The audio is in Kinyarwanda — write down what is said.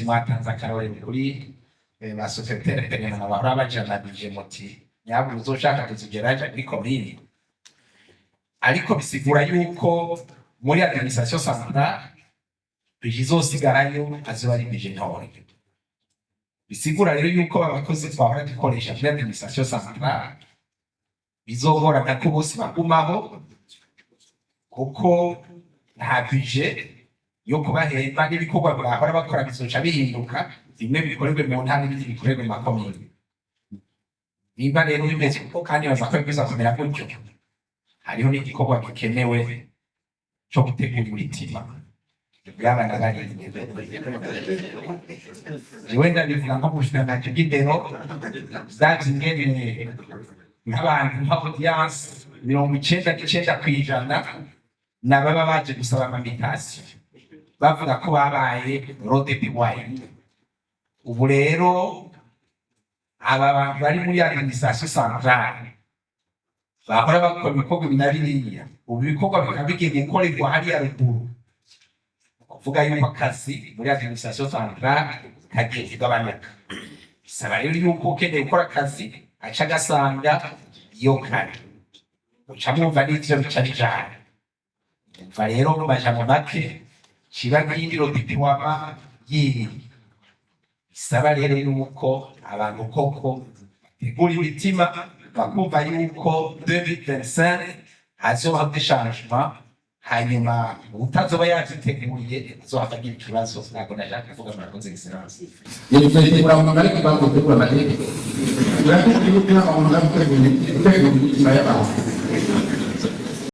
mwatanze akarorero kuri ba secrétaire permanent bahora bajanabije muti nyabu uzoshaka kuzigeraje kuri komini, ariko bisigura yuko muri administration centrale bizosigarayo azoba ari bije ntoya. Bisigura rero yuko abakozi twahora dukoresha muri administration centrale bizogorana ko bose bagumaho, kuko nta bije yo kubahemba n'ibikorwa bahora bakora bizoca bihinduka, bimwe bikorerwe mu ntara n'ibindi bikorerwe mu makomine. Niba rero bimeze uko kandi bazakora bizakomera gutyo, hariho n'igikorwa gikenewe cyo gutegura imitima y'abana bari wenda bivuga nko bushikiranganji bw'indero zaje ingene nk'abantu nk'audience 99% n'ababa baje gusaba amamikasiyo bavuga ko babaye rode piwayi. Ubu rero aba bantu bari muri administration centrale bahora bakora ibikorwa binabiriya, ubu ibikorwa bikaba bigiye gukorerwa hariya ruguru, kuvuga yuko akazi muri administration centrale kagiye kugabanuka. Bisaba rero yuko ukeneye gukora akazi aca agasanga iyo kare uca mwumva n'ivyo bica bijana. Umva rero mu majambo make kiba nk'indiro dipiwama yiri. Bisaba rero yuko abantu koko bategura imitima bakumva yuko 2025 hazoba des changements, hanyuma utazoba yavyiteguye azohafagira ikibazo. Ntabwo nashaka kuvuga murakoze excellence. Gitegura umuntu ariko bagutegura amategeko. Urategura umuntu gutegura imitima y'abantu.